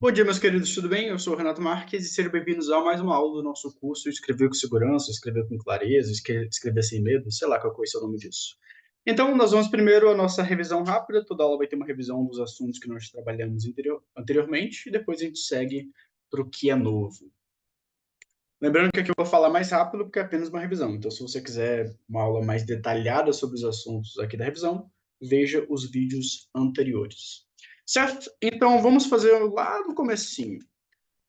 Bom dia, meus queridos, tudo bem? Eu sou o Renato Marques e sejam bem-vindos a mais uma aula do nosso curso Escrever com Segurança, Escrever com Clareza, Escrever sem Medo, sei lá qual é o nome disso. Então, nós vamos primeiro a nossa revisão rápida, toda aula vai ter uma revisão dos assuntos que nós trabalhamos anteriormente e depois a gente segue para o que é novo. Lembrando que aqui eu vou falar mais rápido porque é apenas uma revisão, então se você quiser uma aula mais detalhada sobre os assuntos aqui da revisão, veja os vídeos anteriores. Certo? Então, vamos fazer lá no comecinho.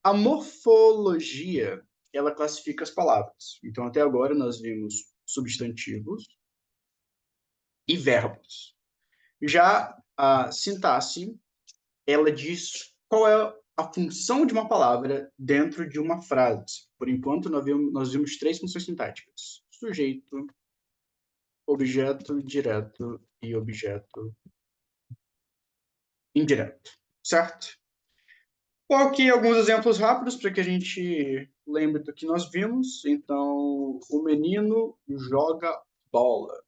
A morfologia, ela classifica as palavras. Então, até agora, nós vimos substantivos e verbos. Já a sintaxe, ela diz qual é a função de uma palavra dentro de uma frase. Por enquanto, nós vimos três funções sintáticas: sujeito, objeto direto e objeto indireto. Certo? Vou aqui alguns exemplos rápidos para que a gente lembre do que nós vimos. Então, o menino joga bola.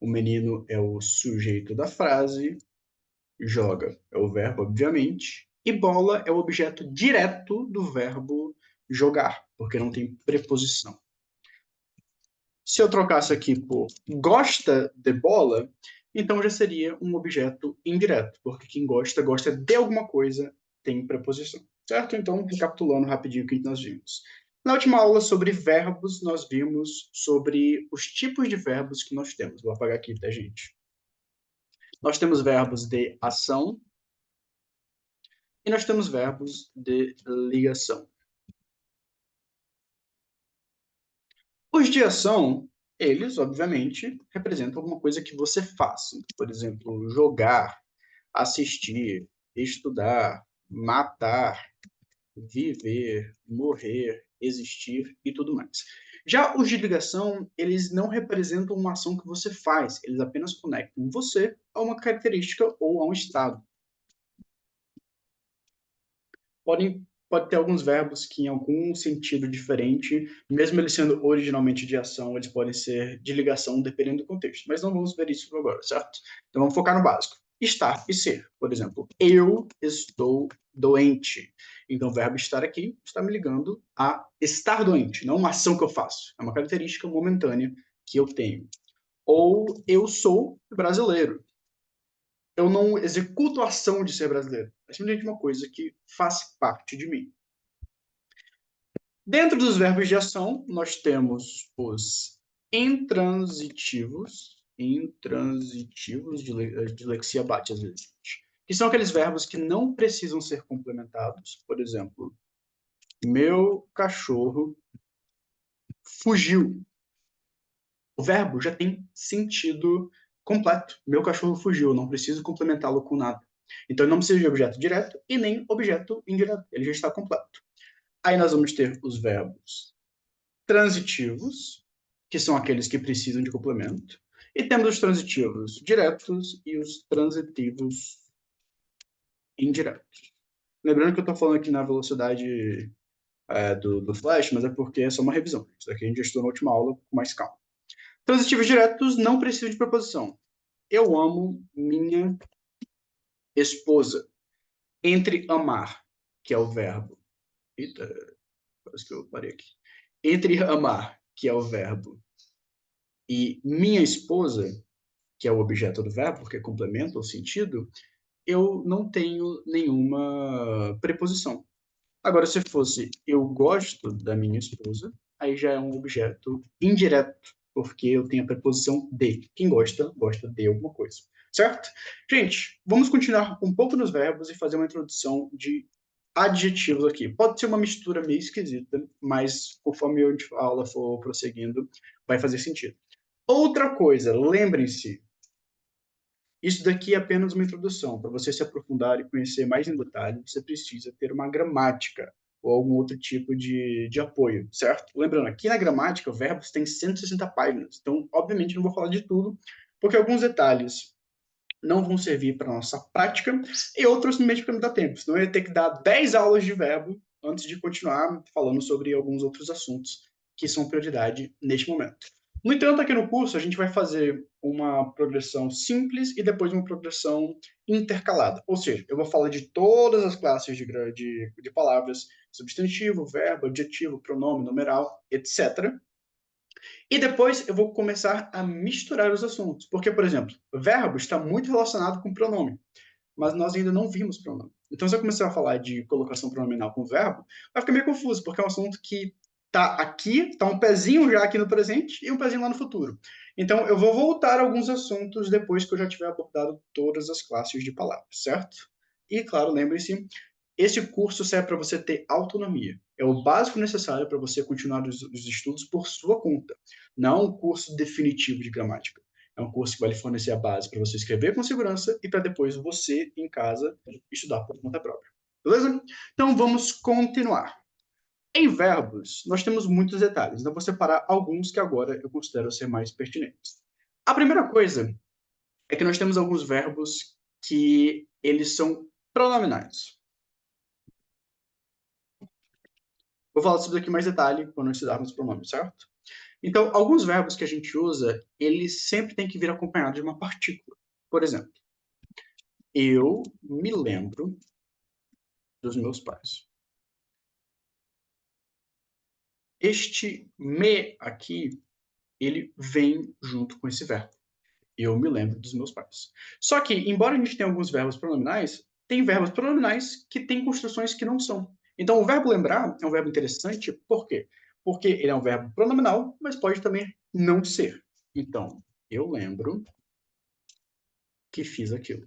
O menino é o sujeito da frase, joga é o verbo, obviamente, e bola é o objeto direto do verbo jogar, porque não tem preposição. Se eu trocasse aqui por gosta de bola, então já seria um objeto indireto, porque quem gosta, gosta de alguma coisa, tem preposição. Certo? Então, recapitulando rapidinho o que nós vimos. Na última aula sobre verbos, nós vimos sobre os tipos de verbos que nós temos. Vou apagar aqui, tá, gente? Nós temos verbos de ação e nós temos verbos de ligação. Os de ação, eles, obviamente, representam alguma coisa que você faz. Por exemplo, jogar, assistir, estudar, matar, viver, morrer, existir e tudo mais. Já os de ligação, eles não representam uma ação que você faz, eles apenas conectam você a uma característica ou a um estado. Pode ter alguns verbos que, em algum sentido diferente, mesmo eles sendo originalmente de ação, eles podem ser de ligação, dependendo do contexto. Mas não vamos ver isso agora, certo? Então vamos focar no básico. Estar e ser. Por exemplo, eu estou doente. Então o verbo estar aqui está me ligando a estar doente, não uma ação que eu faço. É uma característica momentânea que eu tenho. Ou eu sou brasileiro. Eu não executo a ação de ser brasileiro. É simplesmente uma coisa que faz parte de mim. Dentro dos verbos de ação, nós temos os intransitivos, dislexia bate às vezes, que são aqueles verbos que não precisam ser complementados. Por exemplo, meu cachorro fugiu. O verbo já tem sentido completo. Meu cachorro fugiu, eu não preciso complementá-lo com nada. Então, ele não precisa de objeto direto e nem objeto indireto. Ele já está completo. Aí nós vamos ter os verbos transitivos, que são aqueles que precisam de complemento, e temos os transitivos diretos e os transitivos indiretos. Lembrando que eu estou falando aqui na velocidade do Flash, mas é porque é só uma revisão. Isso aqui a gente já estudou na última aula com mais calma. Transitivos diretos não precisam de preposição. Eu amo minha esposa. Entre amar, que é o verbo. Eita, parece que eu parei aqui. Entre amar, que é o verbo, e minha esposa, que é o objeto do verbo, porque complementa o sentido, eu não tenho nenhuma preposição. Agora, se fosse eu gosto da minha esposa, aí já é um objeto indireto, porque eu tenho a preposição de. Quem gosta, gosta de alguma coisa. Certo? Gente, vamos continuar um pouco nos verbos e fazer uma introdução de adjetivos aqui. Pode ser uma mistura meio esquisita, mas conforme a aula for prosseguindo, vai fazer sentido. Outra coisa, lembrem-se, isso daqui é apenas uma introdução. Para você se aprofundar e conhecer mais em detalhe, você precisa ter uma gramática ou algum outro tipo de apoio, certo? Lembrando, aqui na gramática, o verbos tem 160 páginas. Então, obviamente, não vou falar de tudo, porque alguns detalhes não vão servir para a nossa prática e outros simplesmente porque não dá tempo. Senão eu ia ter que dar 10 aulas de verbo antes de continuar falando sobre alguns outros assuntos que são prioridade neste momento. No entanto, aqui no curso, a gente vai fazer uma progressão simples e depois uma progressão intercalada. Ou seja, eu vou falar de todas as classes de palavras, substantivo, verbo, adjetivo, pronome, numeral, etc. E depois eu vou começar a misturar os assuntos. Porque, por exemplo, verbo está muito relacionado com pronome, mas nós ainda não vimos pronome. Então, se eu começar a falar de colocação pronominal com verbo, vai ficar meio confuso, porque é um assunto que está aqui, está um pezinho já aqui no presente e um pezinho lá no futuro. Então, eu vou voltar a alguns assuntos depois que eu já tiver abordado todas as classes de palavras, certo? E, claro, lembre-se, esse curso serve para você ter autonomia. É o básico necessário para você continuar os estudos por sua conta. Não um curso definitivo de gramática. É um curso que vai lhe fornecer a base para você escrever com segurança e para depois você, em casa, estudar por conta própria. Beleza? Então vamos continuar. Em verbos, nós temos muitos detalhes. Então vou separar alguns que agora eu considero ser mais pertinentes. A primeira coisa é que nós temos alguns verbos que eles são pronominais. Vou falar sobre isso aqui em mais detalhe quando estudarmos pronomes, certo? Então, alguns verbos que a gente usa, eles sempre têm que vir acompanhados de uma partícula. Por exemplo, eu me lembro dos meus pais. Este me aqui, ele vem junto com esse verbo. Eu me lembro dos meus pais. Só que, embora a gente tenha alguns verbos pronominais, tem verbos pronominais que têm construções que não são. Então, o verbo lembrar é um verbo interessante, por quê? Porque ele é um verbo pronominal, mas pode também não ser. Então, eu lembro que fiz aquilo.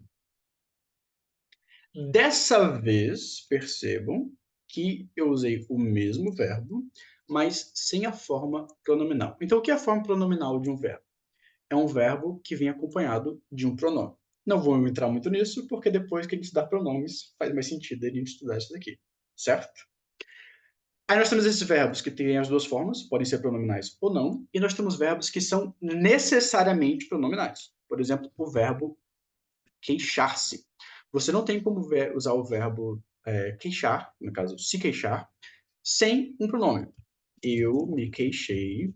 Dessa vez, percebam que eu usei o mesmo verbo, mas sem a forma pronominal. Então, o que é a forma pronominal de um verbo? É um verbo que vem acompanhado de um pronome. Não vou entrar muito nisso, porque depois que a gente estudar pronomes, faz mais sentido a gente estudar isso daqui, certo? Aí nós temos esses verbos que têm as duas formas, podem ser pronominais ou não, e nós temos verbos que são necessariamente pronominais. Por exemplo, o verbo queixar-se. Você não tem como usar o verbo queixar, no caso, se queixar, sem um pronome. Eu me queixei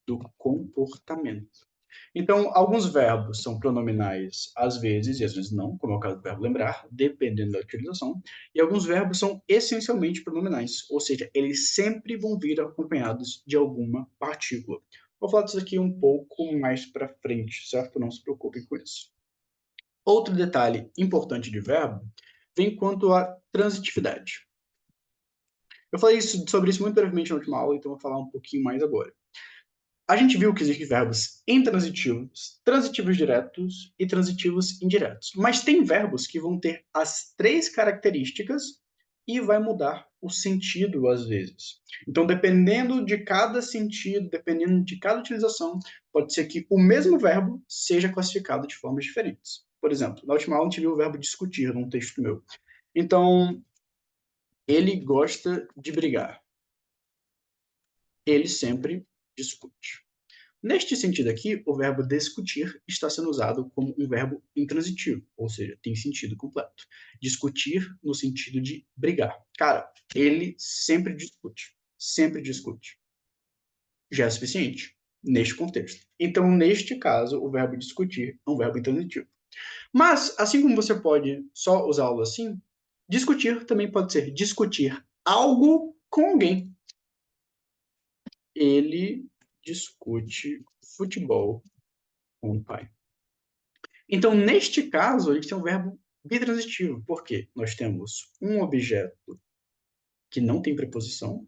do comportamento. Então, alguns verbos são pronominais às vezes e às vezes não, como é o caso do verbo lembrar, dependendo da utilização. E alguns verbos são essencialmente pronominais, ou seja, eles sempre vão vir acompanhados de alguma partícula. Vou falar disso aqui um pouco mais para frente, certo? Não se preocupem com isso. Outro detalhe importante de verbo vem quanto à transitividade. Eu falei sobre isso muito brevemente na última aula, então vou falar um pouquinho mais agora. A gente viu que existem verbos intransitivos, transitivos diretos e transitivos indiretos. Mas tem verbos que vão ter as três características e vai mudar o sentido às vezes. Então, dependendo de cada sentido, dependendo de cada utilização, pode ser que o mesmo verbo seja classificado de formas diferentes. Por exemplo, na última aula a gente viu o verbo discutir num texto meu. Então, ele gosta de brigar. Ele sempre discute. Neste sentido aqui, o verbo discutir está sendo usado como um verbo intransitivo, ou seja, tem sentido completo. Discutir no sentido de brigar. Cara, ele sempre discute. Sempre discute. Já é suficiente neste contexto. Então, neste caso, o verbo discutir é um verbo intransitivo. Mas, assim como você pode só usá-lo assim, discutir também pode ser discutir algo com alguém. Ele discute futebol com o pai. Então, neste caso, a gente tem um verbo bitransitivo. Por quê? Nós temos um objeto que não tem preposição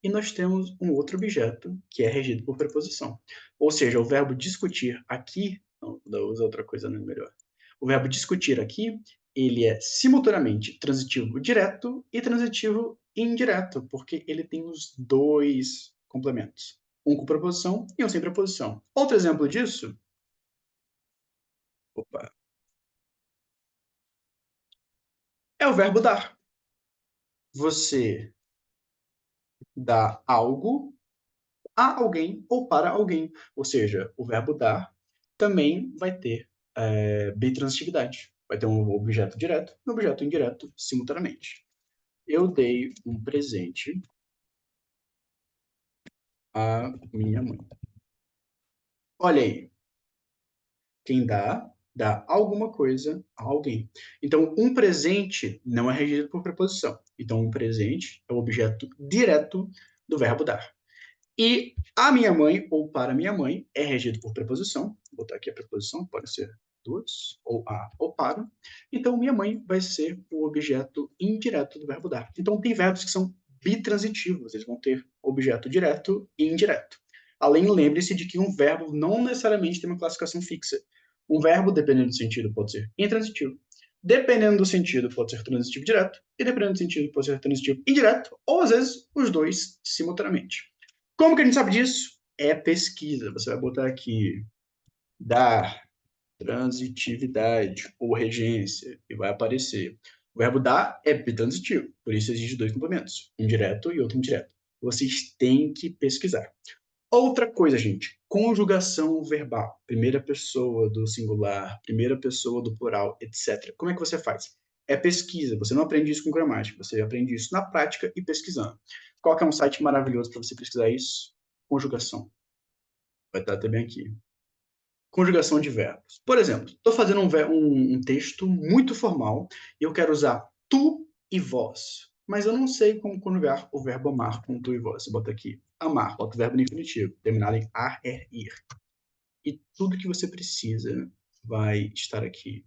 e nós temos um outro objeto que é regido por preposição. Ou seja, o verbo discutir aqui, não, vou usar outra coisa, não é melhor. O verbo discutir aqui, ele é simultaneamente transitivo direto e transitivo indireto, porque ele tem os dois complementos. Um com preposição e um sem preposição. Outro exemplo disso, opa, é o verbo dar. Você dá algo a alguém ou para alguém. Ou seja, o verbo dar também vai ter bitransitividade. Vai ter um objeto direto e um objeto indireto simultaneamente. Eu dei um presente à minha mãe. Olha aí. Quem dá, dá alguma coisa a alguém. Então, um presente não é regido por preposição. Então, um presente é o objeto direto do verbo dar. E a minha mãe, ou para minha mãe, é regido por preposição. Vou botar aqui a preposição, pode ser duas, ou a, ou para. Então, minha mãe vai ser o objeto indireto do verbo dar. Então, tem verbos que são bitransitivos, eles vão ter objeto direto e indireto. Além, lembre-se de que um verbo não necessariamente tem uma classificação fixa. Um verbo, dependendo do sentido, pode ser intransitivo. Dependendo do sentido, pode ser transitivo direto. E dependendo do sentido, pode ser transitivo indireto. Ou, às vezes, os dois simultaneamente. Como que a gente sabe disso? É pesquisa. Você vai botar aqui dar, transitividade ou regência e vai aparecer. O verbo dar é bitransitivo, por isso exige dois complementos, um direto e outro indireto. Vocês têm que pesquisar. Outra coisa, gente, conjugação verbal. Primeira pessoa do singular, primeira pessoa do plural, etc. Como é que você faz? É pesquisa. Você não aprende isso com gramática, você aprende isso na prática e pesquisando. Qual que é um site maravilhoso para você pesquisar isso? Conjugação. Vai estar também aqui. Conjugação de verbos. Por exemplo, estou fazendo um texto muito formal e eu quero usar tu e vós, mas eu não sei como conjugar o verbo amar com tu e vós. Você bota aqui amar, bota o verbo no infinitivo, terminado em ar, er, ir. E tudo que você precisa vai estar aqui.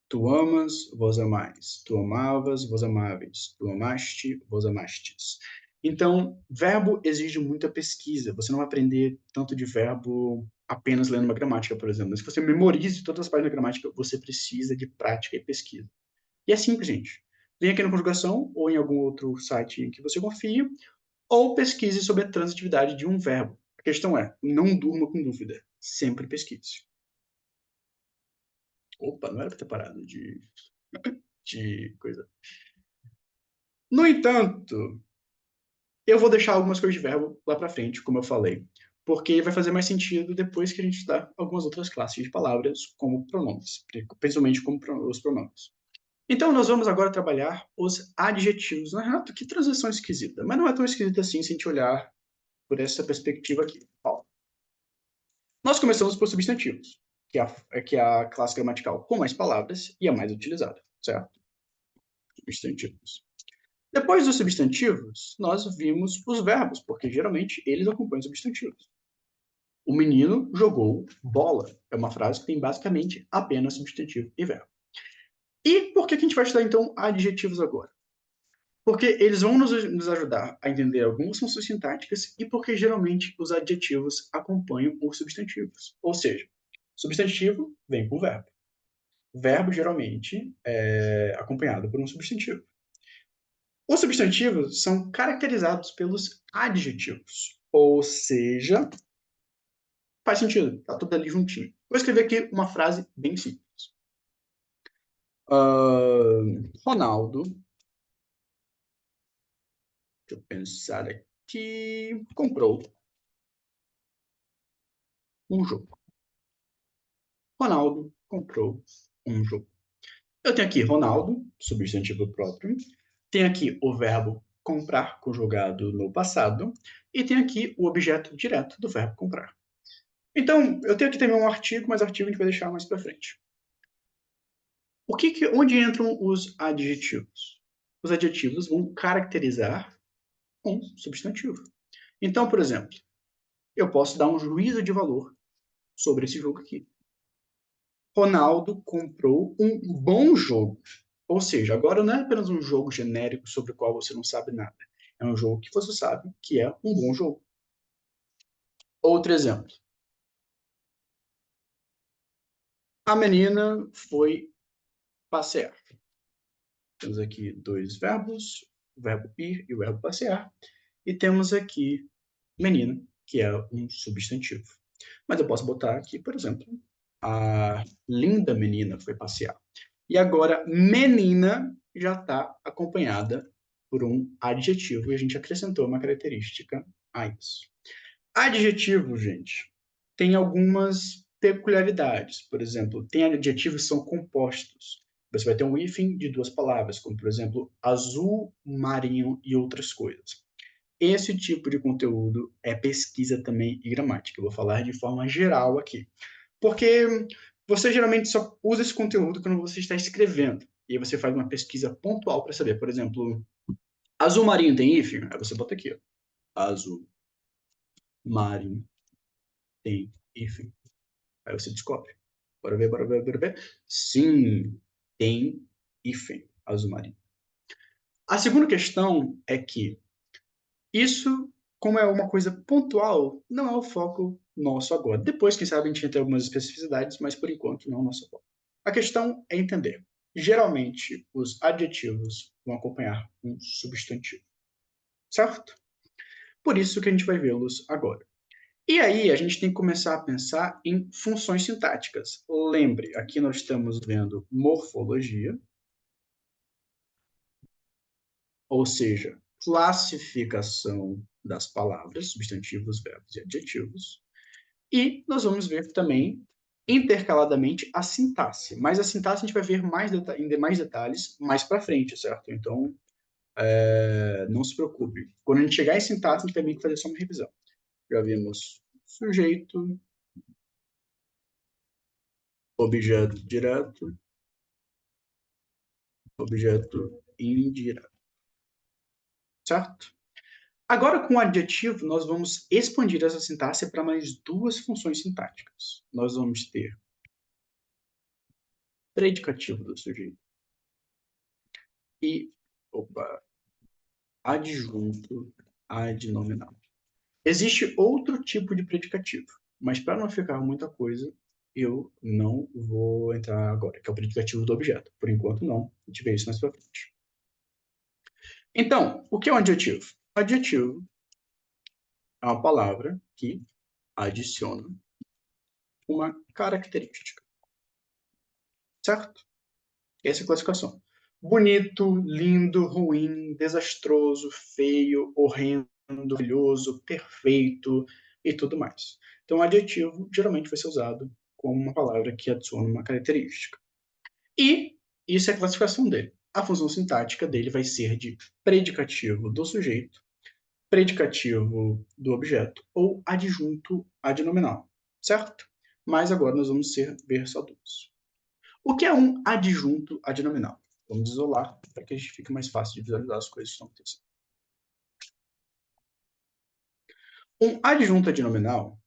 Tu amas, vós amais. Tu amavas, vós amáveis. Tu amaste, vós amastes. Então, verbo exige muita pesquisa. Você não vai aprender tanto de verbo apenas lendo uma gramática, por exemplo. Mas se você memorize todas as páginas da gramática, você precisa de prática e pesquisa. E é simples, gente. Vem aqui na conjugação ou em algum outro site em que você confia, ou pesquise sobre a transitividade de um verbo. A questão é, não durma com dúvida. Sempre pesquise. Opa, não era para ter parado de coisa. No entanto, eu vou deixar algumas coisas de verbo lá para frente, como eu falei, porque vai fazer mais sentido depois que a gente estudar algumas outras classes de palavras, como pronomes, principalmente como os pronomes. Então, nós vamos agora trabalhar os adjetivos. Na real, que transição esquisita, mas não é tão esquisita assim se a gente olhar por essa perspectiva aqui. Ó, nós começamos por substantivos, que é a classe gramatical com mais palavras e a mais utilizada, certo? Substantivos. Depois dos substantivos, nós vimos os verbos, porque geralmente eles acompanham substantivos. O menino jogou bola. É uma frase que tem basicamente apenas substantivo e verbo. E por que a gente vai estudar, então, adjetivos agora? Porque eles vão nos ajudar a entender algumas funções sintáticas e porque geralmente os adjetivos acompanham os substantivos. Ou seja, substantivo vem com verbo. Verbo geralmente é acompanhado por um substantivo. Os substantivos são caracterizados pelos adjetivos. Ou seja, faz sentido, tá tudo ali juntinho. Vou escrever aqui uma frase bem simples. Ronaldo, deixa eu pensar aqui, comprou um jogo. Ronaldo comprou um jogo. Eu tenho aqui Ronaldo, substantivo próprio. Tenho aqui o verbo comprar, conjugado no passado. E tenho aqui o objeto direto do verbo comprar. Então, eu tenho aqui também um artigo, mas o artigo a gente vai deixar mais para frente. Onde entram os adjetivos? Os adjetivos vão caracterizar um substantivo. Então, por exemplo, eu posso dar um juízo de valor sobre esse jogo aqui. Ronaldo comprou um bom jogo. Ou seja, agora não é apenas um jogo genérico sobre o qual você não sabe nada. É um jogo que você sabe que é um bom jogo. Outro exemplo. A menina foi passear. Temos aqui dois verbos, o verbo ir e o verbo passear. E temos aqui menina, que é um substantivo. Mas eu posso botar aqui, por exemplo, a linda menina foi passear. E agora, menina já está acompanhada por um adjetivo e a gente acrescentou uma característica a isso. Adjetivo, gente, tem algumas peculiaridades. Por exemplo, tem adjetivos que são compostos. Você vai ter um hífen de duas palavras, como, por exemplo, azul, marinho e outras coisas. esse tipo de conteúdo é pesquisa também e gramática. Eu vou falar de forma geral aqui. Porque você geralmente só usa esse conteúdo quando você está escrevendo. E aí você faz uma pesquisa pontual para saber. Por exemplo, azul marinho tem hífen? Aí você bota aqui, ó. Azul marinho tem hífen. Aí você descobre. Bora ver, bora ver, bora ver. Sim, tem hífen azul marinho. A segunda questão é que isso, como é uma coisa pontual, não é o foco nosso agora. Depois, quem sabe, a gente vai ter algumas especificidades, mas por enquanto não é o nosso foco. A questão é entender. Geralmente, os adjetivos vão acompanhar um substantivo, certo? Por isso que a gente vai vê-los agora. E aí, a gente tem que começar a pensar em funções sintáticas. Lembre, aqui nós estamos vendo morfologia, ou seja, classificação das palavras, substantivos, verbos e adjetivos. E nós vamos ver também, intercaladamente, a sintaxe. Mas a sintaxe a gente vai ver em mais detalhes mais para frente, certo? Então, não se preocupe. Quando a gente chegar em sintaxe, a gente vai ter que fazer só uma revisão. Já vimos sujeito, objeto direto, objeto indireto, certo? Agora, com o adjetivo, nós vamos expandir essa sintaxe para mais duas funções sintáticas. Nós vamos ter predicativo do sujeito e, adjunto adnominal. Existe outro tipo de predicativo, mas para não ficar muita coisa, eu não vou entrar agora, que é o predicativo do objeto. Por enquanto, não. A gente vê isso mais para frente. Então, o que é um adjetivo? Adjetivo é uma palavra que adiciona uma característica, certo? Essa é a classificação. Bonito, lindo, ruim, desastroso, feio, horrendo, maravilhoso, perfeito e tudo mais. Então, o adjetivo geralmente vai ser usado como uma palavra que adiciona uma característica. E isso é a classificação dele. A função sintática dele vai ser de predicativo do sujeito, predicativo do objeto ou adjunto adnominal, certo? Mas agora nós vamos ver só duas. O que é um adjunto adnominal? Vamos isolar para que a gente fique mais fácil de visualizar as coisas que estão acontecendo. Um adjunto adnominal,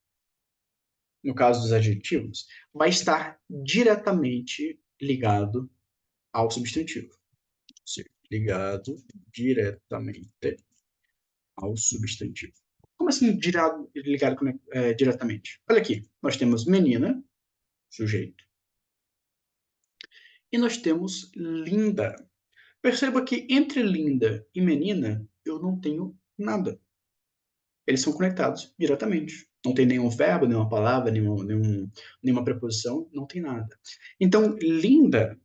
no caso dos adjetivos, vai estar diretamente ligado ao substantivo. Ou seja, ligado diretamente ao substantivo. Como assim ligado diretamente? Olha aqui, nós temos menina, sujeito, e nós temos linda. Perceba que entre linda e menina eu não tenho nada. Eles são conectados diretamente. Não tem nenhum verbo, nenhuma palavra, nenhuma preposição, não tem nada. Então, linda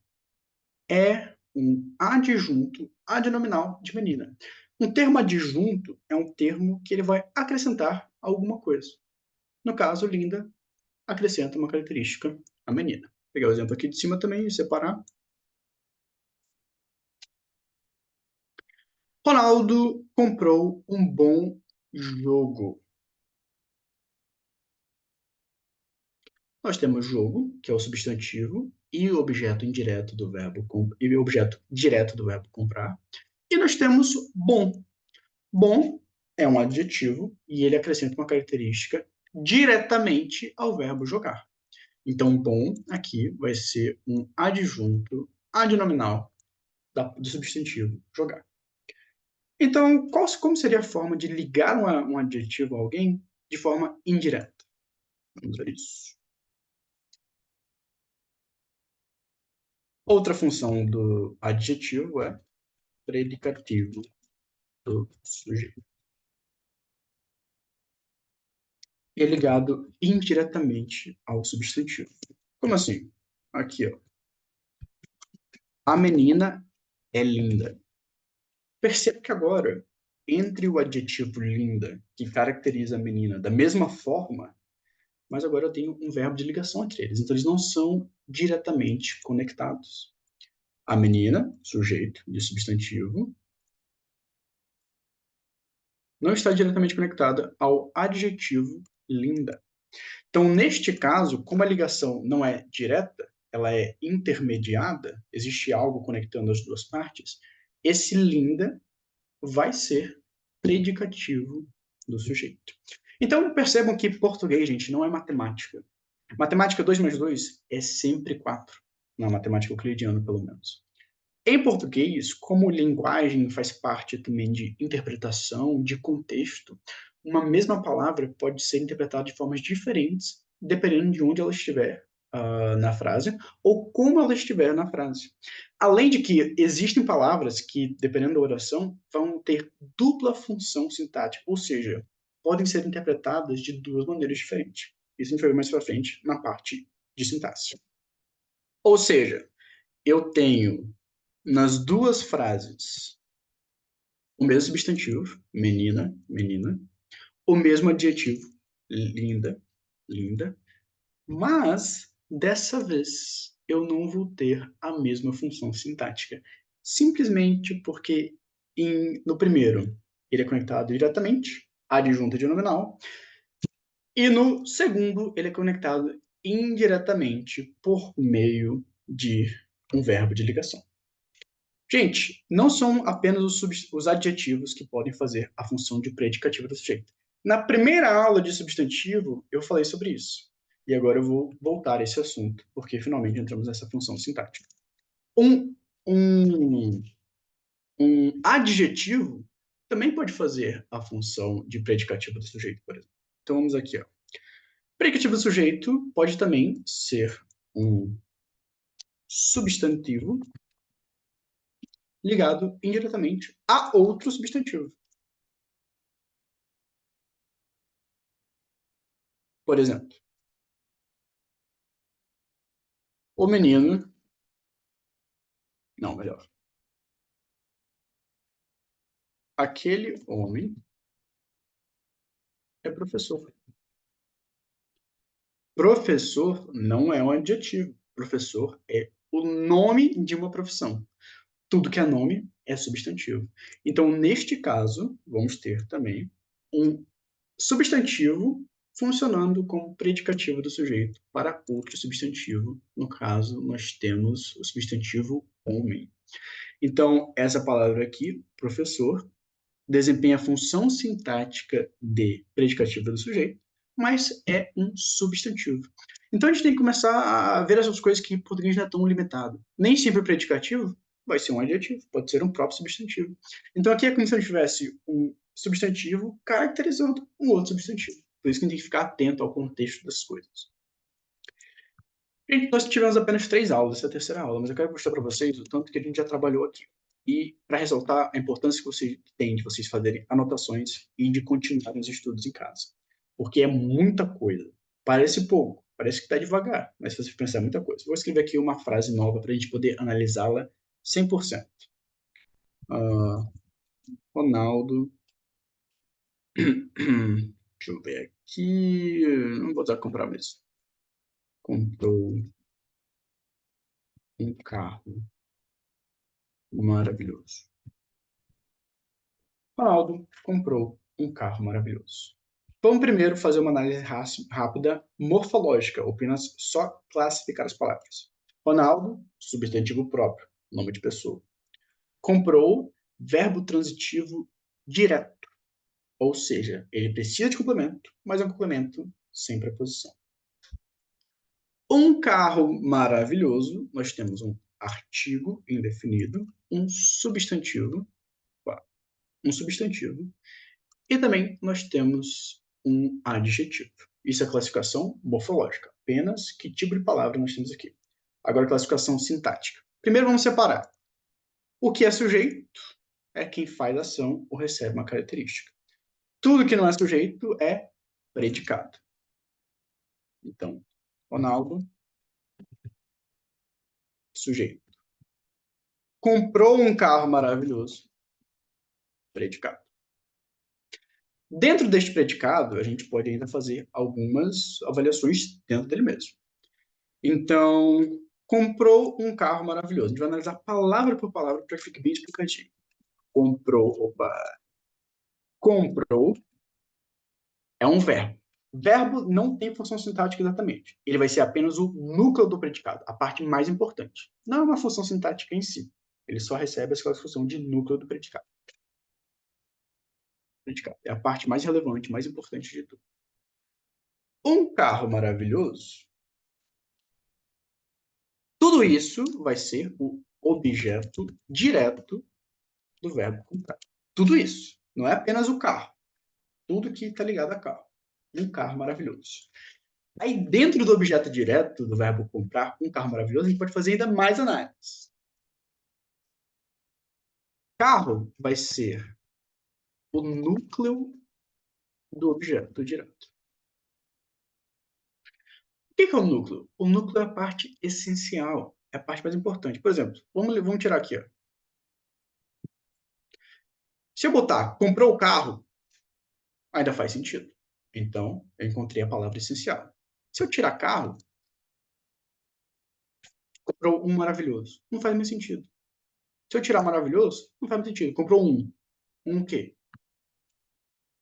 é um adjunto adnominal de menina. Um termo adjunto é um termo que ele vai acrescentar alguma coisa. No caso, linda acrescenta uma característica à menina. Vou pegar o exemplo aqui de cima também e separar. Ronaldo comprou um bom jogo. Nós temos jogo, que é o substantivo, e o objeto indireto do verbo e o objeto direto do verbo comprar. E nós temos bom. Bom é um adjetivo e ele acrescenta uma característica diretamente ao verbo jogar. Então, bom aqui vai ser um adjunto adnominal do substantivo jogar. Então, como seria a forma de ligar um adjetivo a alguém de forma indireta? Vamos ver isso. Outra função do adjetivo é predicativo do sujeito. E é ligado indiretamente ao substantivo. Como assim? Aqui, ó. A menina é linda. Perceba que agora, entre o adjetivo linda, que caracteriza a menina da mesma forma, mas agora eu tenho um verbo de ligação entre eles. Então, eles não são diretamente conectados. A menina, sujeito de substantivo, não está diretamente conectada ao adjetivo linda. Então, neste caso, como a ligação não é direta, ela é intermediada, existe algo conectando as duas partes, esse linda vai ser predicativo do sujeito. Então, percebam que português, gente, não é matemática. Matemática 2 mais 2 é sempre 4, na matemática euclidiana, pelo menos. Em português, como linguagem faz parte também de interpretação, de contexto, uma mesma palavra pode ser interpretada de formas diferentes, dependendo de onde ela estiver na frase, ou como ela estiver na frase. Além de que existem palavras que, dependendo da oração, vão ter dupla função sintática, ou seja, podem ser interpretadas de duas maneiras diferentes. Isso a gente vai ver mais para frente na parte de sintaxe. Ou seja, eu tenho nas duas frases o mesmo substantivo, menina, menina, o mesmo adjetivo, linda, linda, mas dessa vez eu não vou ter a mesma função sintática, simplesmente porque no primeiro ele é conectado diretamente, adjunta de nominal, e no segundo ele é conectado indiretamente por meio de um verbo de ligação. Gente, não são apenas os adjetivos que podem fazer a função de predicativo do sujeito. Na primeira aula de substantivo, eu falei sobre isso. E agora eu vou voltar a esse assunto, porque finalmente entramos nessa função sintática. Um, um, um adjetivo também pode fazer a função de predicativo do sujeito, por exemplo. Então vamos aqui, ó. Predicativo do sujeito pode também ser um substantivo ligado indiretamente a outro substantivo. Por exemplo, o menino. Não, melhor. Aquele homem é professor. Professor não é um adjetivo. Professor é o nome de uma profissão. Tudo que é nome é substantivo. Então, neste caso, vamos ter também um substantivo funcionando como predicativo do sujeito para outro substantivo. No caso, nós temos o substantivo homem. Então, essa palavra aqui, professor, desempenha a função sintática de predicativo do sujeito, mas é um substantivo. Então a gente tem que começar a ver essas coisas que em português não é tão limitado. Nem sempre o predicativo vai ser um adjetivo, pode ser um próprio substantivo. Então aqui é como se a gente tivesse um substantivo caracterizando um outro substantivo. Por isso que a gente tem que ficar atento ao contexto das coisas. Gente, nós tivemos apenas 3 aulas, essa é a terceira aula, mas eu quero mostrar para vocês o tanto que a gente já trabalhou aqui. E para ressaltar a importância que vocês têm de vocês fazerem anotações e de continuarem os estudos em casa. Porque é muita coisa. Parece pouco, parece que está devagar, mas se você pensar é muita coisa. Vou escrever aqui uma frase nova para a gente poder analisá-la 100%. Ronaldo. Deixa eu ver aqui. Não vou usar comprar mesmo. Comprou um carro maravilhoso. Ronaldo comprou um carro maravilhoso. Vamos primeiro fazer uma análise rápida morfológica, ou apenas só classificar as palavras. Ronaldo, substantivo próprio, nome de pessoa. Comprou, verbo transitivo direto, ou seja, ele precisa de complemento, mas é um complemento sem preposição. Um carro maravilhoso, nós temos um artigo indefinido, um substantivo, e também nós temos um adjetivo. Isso é a classificação morfológica. Apenas que tipo de palavra nós temos aqui. Agora, a classificação sintática. Primeiro, vamos separar. O que é sujeito é quem faz a ação ou recebe uma característica. Tudo que não é sujeito é predicado. Então, Ronaldo, sujeito. Comprou um carro maravilhoso, predicado. Dentro deste predicado, a gente pode ainda fazer algumas avaliações dentro dele mesmo. Então, comprou um carro maravilhoso. A gente vai analisar palavra por palavra para que fique bem explicativo. Comprou, opa, Comprou é um verbo. Verbo não tem função sintática exatamente. Ele vai ser apenas o núcleo do predicado, a parte mais importante. Não é uma função sintática em si. Ele só recebe essa função de núcleo do predicado. É a parte mais relevante, mais importante de tudo. Um carro maravilhoso. Tudo isso vai ser o objeto direto do verbo comprar. Tudo isso. Não é apenas o carro. Tudo que está ligado a carro. Um carro maravilhoso. Aí, dentro do objeto direto do verbo comprar, um carro maravilhoso, a gente pode fazer ainda mais análise. Carro vai ser o núcleo do objeto direto. O que é o núcleo? O núcleo é a parte essencial, é a parte mais importante. Por exemplo, vamos tirar aqui. Ó. Se eu botar comprou o carro, ainda faz sentido. Então, eu encontrei a palavra essencial. Se eu tirar carro, comprou um maravilhoso. Não faz mais sentido. Se eu tirar maravilhoso, não faz mais sentido. Comprou um. Um o quê?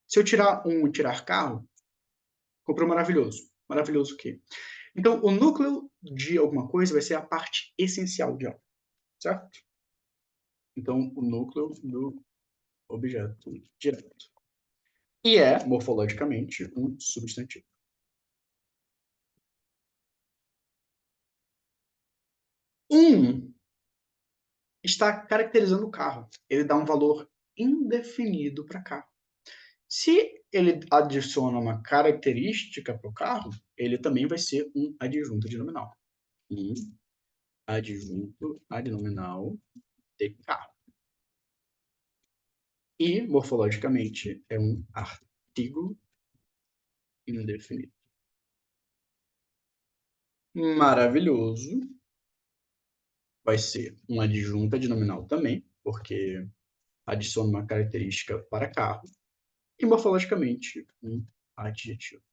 Se eu tirar um e tirar carro, comprou maravilhoso. Maravilhoso o quê? Então, o núcleo de alguma coisa vai ser a parte essencial de algo, certo? Então, o núcleo do objeto direto. E é, morfologicamente, um substantivo. Um está caracterizando o carro. Ele dá um valor indefinido para carro. Se ele adiciona uma característica para o carro, ele também vai ser um adjunto de nominal. Um adjunto adnominal de carro. E, morfologicamente, é um artigo indefinido. Maravilhoso vai ser um adjunto adnominal também, porque adiciona uma característica para carro. E, morfologicamente, um adjetivo.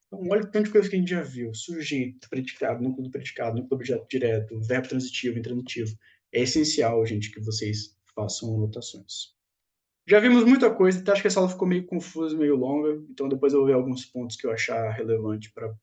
Então, olha o tanto de coisa que a gente já viu. Sujeito, predicado, núcleo do predicado, núcleo do objeto direto, verbo transitivo, intranitivo. É essencial, gente, que vocês façam anotações. Já vimos muita coisa, então acho que essa aula ficou meio confusa, meio longa, então depois eu vou ver alguns pontos que eu achar relevante para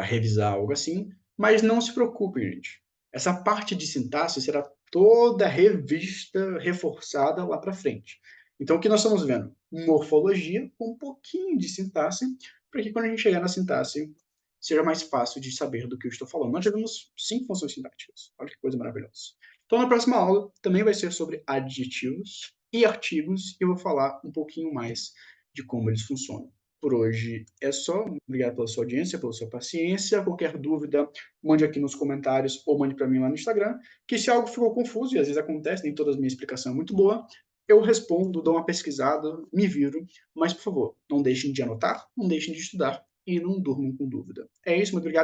revisar algo assim, mas não se preocupem, gente. Essa parte de sintaxe será toda revista, reforçada lá para frente. Então, o que nós estamos vendo? Morfologia com um pouquinho de sintaxe, para que quando a gente chegar na sintaxe, seja mais fácil de saber do que eu estou falando. Nós já vimos 5 funções sintáticas. Olha que coisa maravilhosa. Então, na próxima aula, também vai ser sobre adjetivos e artigos, e eu vou falar um pouquinho mais de como eles funcionam. Por hoje é só. Obrigado pela sua audiência, pela sua paciência. Qualquer dúvida, mande aqui nos comentários ou mande para mim lá no Instagram, que se algo ficou confuso, e às vezes acontece, nem toda a minha explicação é muito boa, eu respondo, dou uma pesquisada, me viro, mas, por favor, não deixem de anotar, não deixem de estudar e não durmam com dúvida. É isso, muito obrigado.